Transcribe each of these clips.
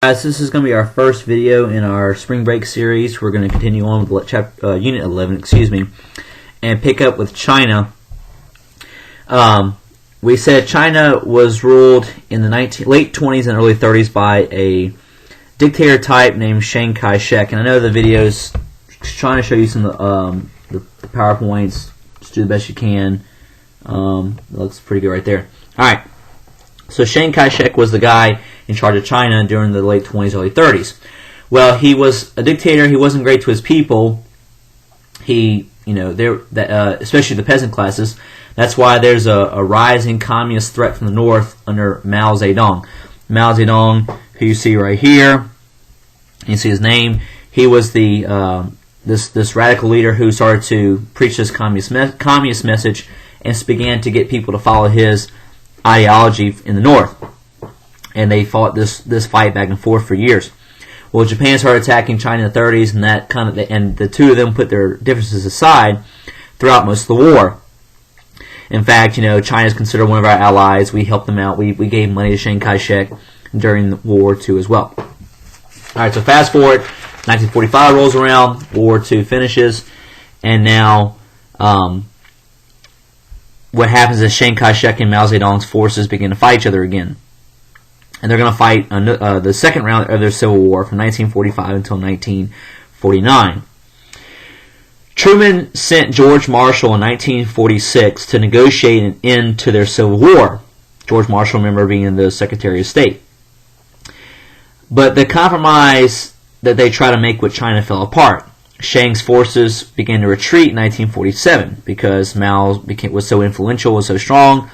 Guys, this is going to be our first video in our spring break series. We're going to continue on with Unit 11, and pick up with China. We said China was ruled in the late 20s and early 30s by a dictator type named Chiang Kai-shek. And I know the video's trying to show you some of the PowerPoints. Just do the best you can. It looks pretty good right there. Alright, so Chiang Kai-shek was the guy in charge of China during the late 20s, early 30s. Well, he was a dictator. He wasn't great to his people. He, especially the peasant classes. That's why there's a rising communist threat from the north under Mao Zedong. Mao Zedong, who you see right here, you see his name. He was the this radical leader who started to preach this communist message and began to get people to follow his ideology in the north. And they fought this fight back and forth for years. Well, Japan started attacking China in the 30s, and the two of them put their differences aside throughout most of the war. In fact, China is considered one of our allies. We helped them out. We gave money to Chiang Kai-shek during World War II as well. All right, so fast forward, 1945 rolls around, World War II finishes, and now what happens is Chiang Kai-shek and Mao Zedong's forces begin to fight each other again. And they're going to fight the second round of their civil war from 1945 until 1949. Truman sent George Marshall in 1946 to negotiate an end to their civil war. George Marshall, remember, being the Secretary of State. But the compromise that they tried to make with China fell apart. Chiang's forces began to retreat in 1947 because Mao was so influential, was so strong,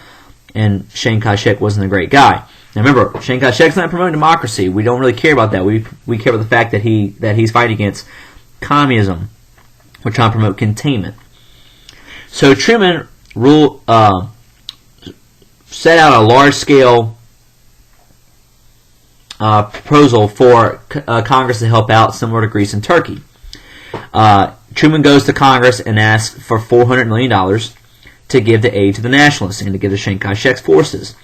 and Chiang Kai-shek wasn't a great guy. Now remember, Chiang Kai-shek's not promoting democracy. We don't really care about that. We care about the fact that he's fighting against communism. We're trying to promote containment. So Truman set out a large-scale proposal for Congress to help out, similar to Greece and Turkey. Truman goes to Congress and asks for $400 million to give to aid to the nationalists and to give to Chiang Kai-shek's forces.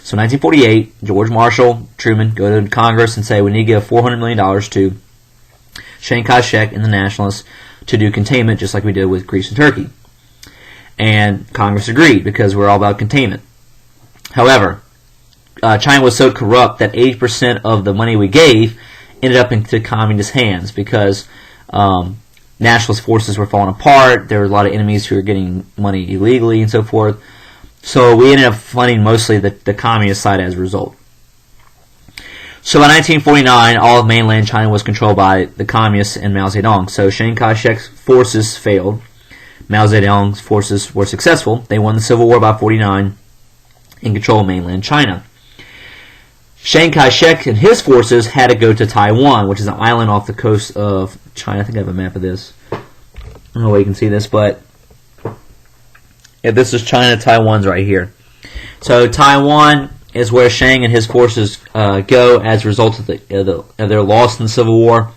So in 1948, George Marshall, Truman go to Congress and say we need to give $400 million to Chiang Kai-shek and the nationalists to do containment, just like we did with Greece and Turkey. And Congress agreed because we're all about containment. However, China was so corrupt that 80% of the money we gave ended up into communist hands because nationalist forces were falling apart. There were a lot of enemies who were getting money illegally and so forth. So we ended up funding mostly the communist side as a result. So by 1949, all of mainland China was controlled by the communists and Mao Zedong. So Chiang Kai-shek's forces failed. Mao Zedong's forces were successful. They won the Civil War by 49 and controlled mainland China. Chiang Kai-shek and his forces had to go to Taiwan, which is an island off the coast of China. I think I have a map of this. I don't know where you can see this, but yeah, this is China. Taiwan's right here. So Taiwan is where Chiang and his forces go as a result of their loss in the Civil War.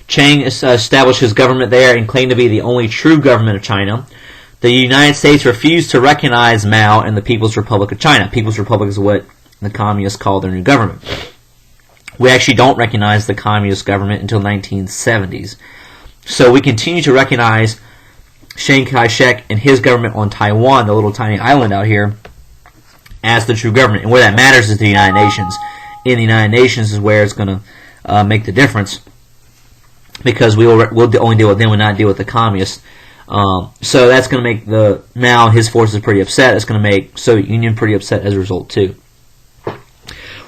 Chiang established his government there and claimed to be the only true government of China. The United States refused to recognize Mao and the People's Republic of China. People's Republic is what the communists call their new government. We actually don't recognize the communist government until 1970s. So we continue to recognize Chiang Kai-shek and his government on Taiwan, the little tiny island out here, as the true government. And where that matters is the United Nations. In the United Nations is where it's going to make the difference, because we'll only deal with them and not deal with the communists. So that's going to make Mao and his forces pretty upset. It's going to make Soviet Union pretty upset as a result too.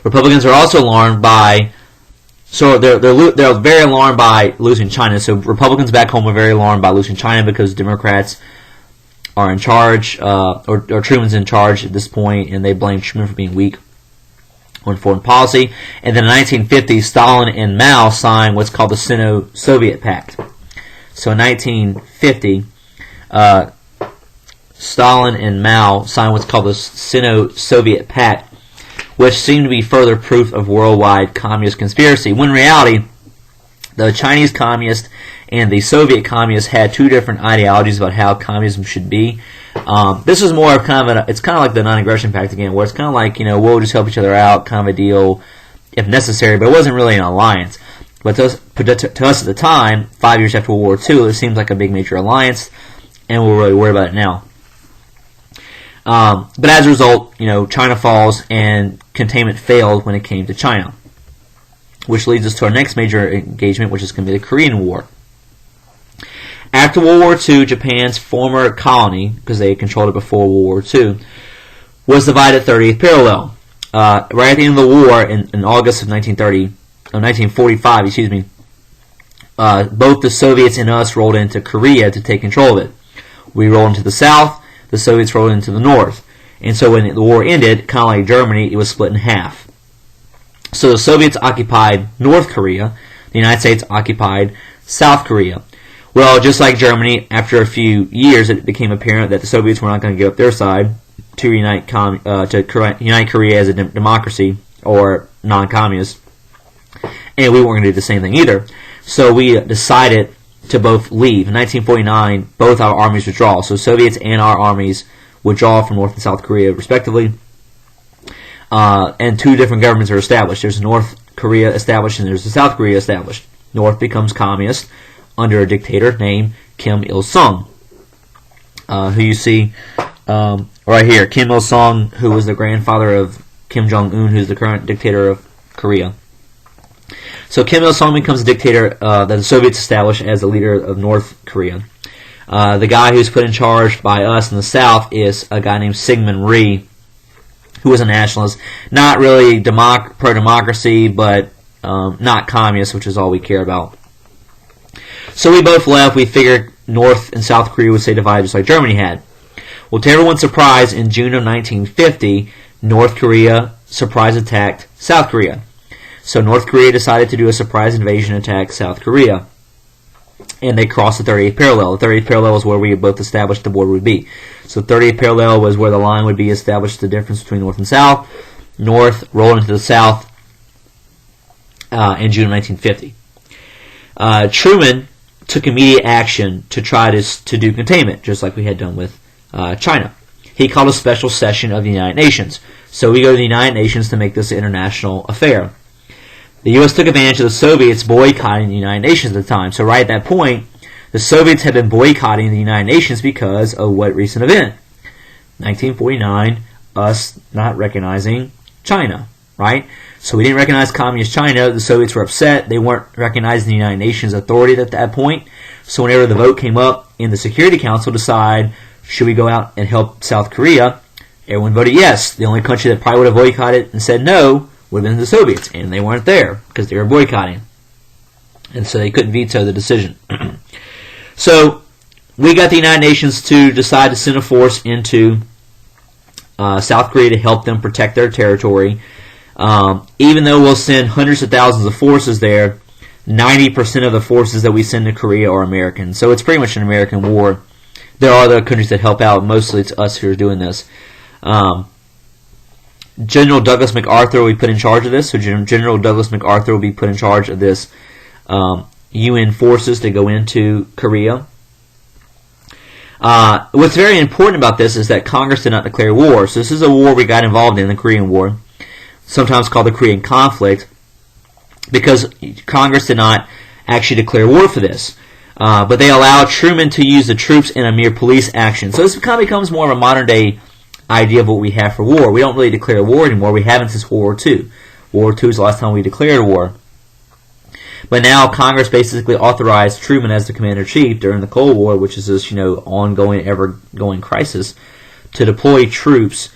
Republicans are also alarmed by, they're very alarmed by losing China. So Republicans back home are very alarmed by losing China because Democrats are in charge, or Truman's in charge at this point, and they blame Truman for being weak on foreign policy. And then in the 1950s, Stalin and Mao signed what's called the Sino-Soviet Pact. So in 1950, Stalin and Mao signed what's called the Sino-Soviet Pact, which seemed to be further proof of worldwide communist conspiracy, when in reality, the Chinese communists and the Soviet communists had two different ideologies about how communism should be. This is more of it's kind of like the non-aggression pact again, where it's kind of like, we'll just help each other out kind of a deal. if necessary, but it wasn't really an alliance. But to us at the time, 5 years after World War II, it seems like a big major alliance, and we're really worried about it now. But as a result, China falls, and containment failed when it came to China, which leads us to our next major engagement, which is going to be the Korean War. After World War II, Japan's former colony, because they controlled it before World War II, was divided 30th parallel. Right at the end of the war, in August of 1945, both the Soviets and us rolled into Korea to take control of it. We rolled into the south, the Soviets rolled into the north. And so when the war ended, kind of like Germany, it was split in half. So the Soviets occupied North Korea, the United States occupied South Korea. Well, just like Germany, after a few years, it became apparent that the Soviets were not going to give up their side to unite Korea as a democracy or non-communist, and we weren't going to do the same thing either. So we decided to both leave. In 1949, both our armies withdraw. So Soviets and our armies withdraw from North and South Korea, respectively. And two different governments are established. There's North Korea established, and there's the South Korea established. North becomes communist under a dictator named Kim Il-sung, who you see right here. Kim Il-sung, who was the grandfather of Kim Jong-un, who's the current dictator of Korea. So Kim Il-sung becomes a dictator that the Soviets established as the leader of North Korea. The guy who's put in charge by us in the South is a guy named Syngman Rhee, who was a nationalist, not really pro-democracy, but not communist, which is all we care about. So we both left. We figured North and South Korea would stay divided just like Germany had. Well, to everyone's surprise, in June of 1950, North Korea surprise attacked South Korea. So North Korea decided to do a surprise invasion attack South Korea. And they crossed the 30th parallel. The 30th parallel is where we both established the border would be. So 30th parallel was where the line would be established, the difference between North and South. North rolled into the South in June of 1950. Truman took immediate action to try to do containment, just like we had done with China. He called a special session of the United Nations. So we go to the United Nations to make this an international affair. The U.S. took advantage of the Soviets boycotting the United Nations at the time. So right at that point, the Soviets had been boycotting the United Nations because of what recent event? 1949, us not recognizing China, right? So we didn't recognize Communist China. The Soviets were upset. They weren't recognizing the United Nations authority at that point. So whenever the vote came up in the Security Council to decide, should we go out and help South Korea, everyone voted yes. The only country that probably would have boycotted and said no would have been the Soviets, and they weren't there because they were boycotting. And so they couldn't veto the decision. So we got the United Nations to decide to send a force into South Korea to help them protect their territory. Even though we'll send hundreds of thousands of forces there, 90% of the forces that we send to Korea are American. So it's pretty much an American war. There are other countries that help out. Mostly it's us who are doing this. General Douglas MacArthur will be put in charge of this. So General Douglas MacArthur will be put in charge of this UN forces to go into Korea. What's very important about this is that Congress did not declare war. So this is a war we got involved in, the Korean War, sometimes called the Korean conflict, because Congress did not actually declare war for this. But they allowed Truman to use the troops in a mere police action. So this kind of becomes more of a modern-day idea of what we have for war. We don't really declare war anymore. We haven't since World War II. World War II is the last time we declared war. But now Congress basically authorized Truman as the commander-in-chief during the Cold War, which is this, ongoing, ever-going crisis, to deploy troops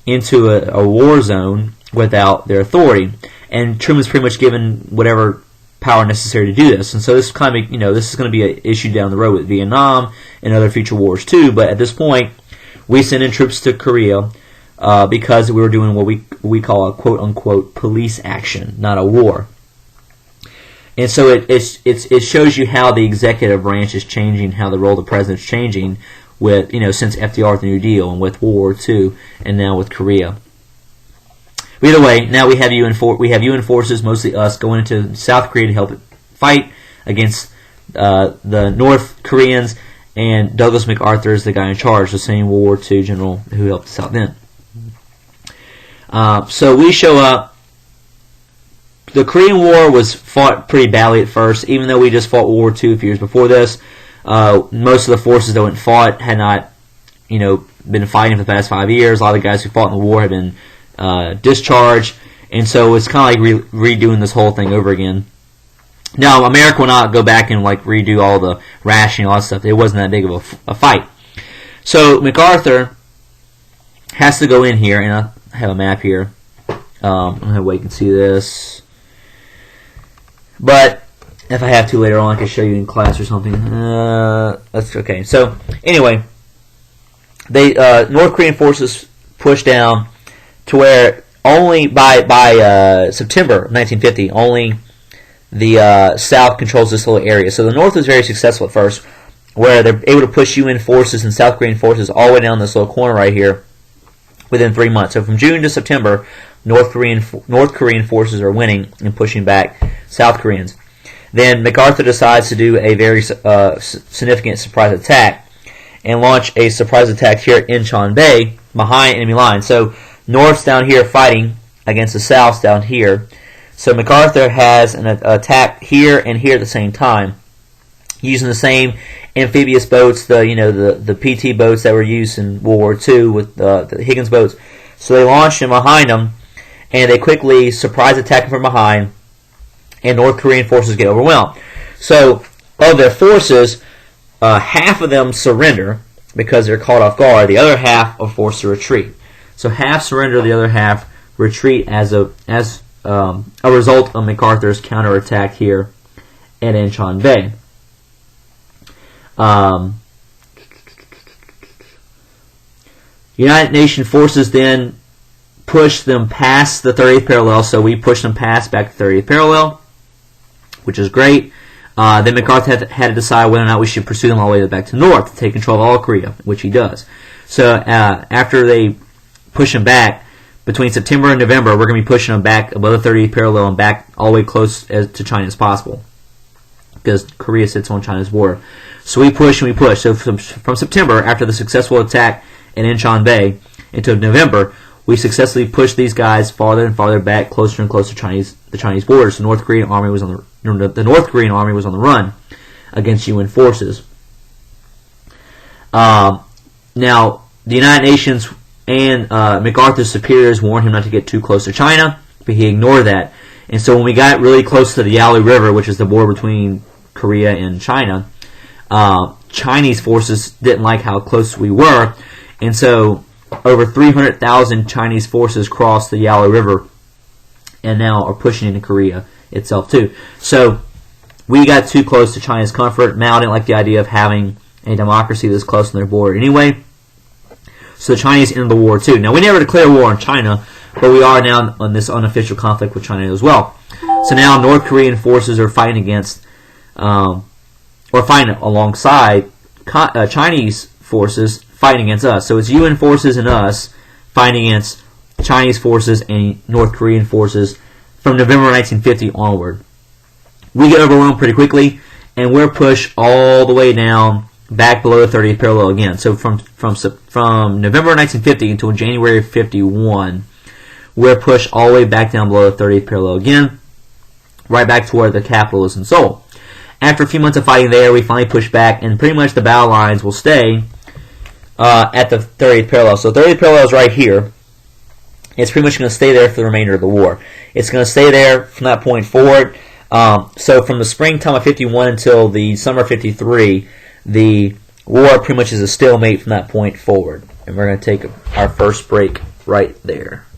into a war zone without their authority. And Truman's pretty much given whatever power necessary to do this. And so this kind of, this is going to be an issue down the road with Vietnam and other future wars too. But at this point, we sent in troops to Korea because we were doing what we call a quote-unquote police action, not a war. And so it shows you how the executive branch is changing, how the role of the president is changing with, since FDR with the New Deal and with World War II and now with Korea. But either way, now we have UN forces, mostly us, going into South Korea to help it fight against the North Koreans, and Douglas MacArthur is the guy in charge, the same World War II general who helped us out then. So we show up the Korean War was fought pretty badly at first, even though we just fought World War II a few years before this. Most of the forces that went and fought had not, been fighting for the past 5 years. A lot of the guys who fought in the war had been discharged, and so it's kind of like redoing this whole thing over again. Now, America will not go back and redo all the rationing, all that stuff. It wasn't that big of a fight. So MacArthur has to go in here, and I have a map here. I'm going to wait and see this. But if I have to later on, I can show you in class or something. That's okay. So anyway, North Korean forces pushed down to where only by September of 1950, only the South controls this little area. So the North was very successful at first, where they're able to push UN forces and South Korean forces all the way down this little corner right here within 3 months. So from June to September, North Korean forces are winning and pushing back South Koreans. Then MacArthur decides to do a very significant surprise attack and launch a surprise attack here at Incheon Bay behind enemy lines. So North's down here fighting against the South down here. So MacArthur has an attack here and here at the same time, using the same amphibious boats, the PT boats that were used in World War II with the Higgins boats. So they launched him behind them, and they quickly surprise attack him from behind, and North Korean forces get overwhelmed. So of their forces, half of them surrender because they're caught off guard. The other half are forced to retreat. So half surrender, the other half retreat as a result of MacArthur's counterattack here at Incheon Bay. United Nations forces then pushed them past the 30th parallel, so we pushed them past back to 30th parallel, which is great. Then MacArthur had to decide whether or not we should pursue them all the way back to north to take control of all of Korea, which he does. So after they push them back, between September and November, we're going to be pushing them back above the 30th parallel and back all the way close to China as possible, because Korea sits on China's border. So we push and we push. So from September, after the successful attack in Incheon Bay, into November, we successfully pushed these guys farther and farther back, closer and closer to the Chinese border. So the North Korean army was on the run against UN forces. Now, the United Nations and MacArthur's superiors warned him not to get too close to China, but he ignored that. And so when we got really close to the Yalu River, which is the border between Korea and China, Chinese forces didn't like how close we were, and so over 300,000 Chinese forces crossed the Yalu River and now are pushing into Korea itself too. So we got too close to China's comfort. Mao didn't like the idea of having a democracy this close to their border anyway. So the Chinese ended the war too. Now we never declared war on China, but we are now on this unofficial conflict with China as well. So now North Korean forces are fighting against, or fighting alongside Chinese forces fighting against us. So it's UN forces and us fighting against Chinese forces and North Korean forces from November 1950 onward. We get overwhelmed pretty quickly, and we're pushed all the way down back below the 30th parallel again. So from November 1950 until January 51, we're pushed all the way back down below the 30th parallel again, right back to where the capital is in Seoul. After a few months of fighting there, we finally push back, and pretty much the battle lines will stay at the 30th parallel. So 30th parallel is right here. It's pretty much going to stay there for the remainder of the war. It's going to stay there from that point forward. So from the springtime of 51 until the summer of 53, the war pretty much is a stalemate from that point forward. And we're going to take our first break right there.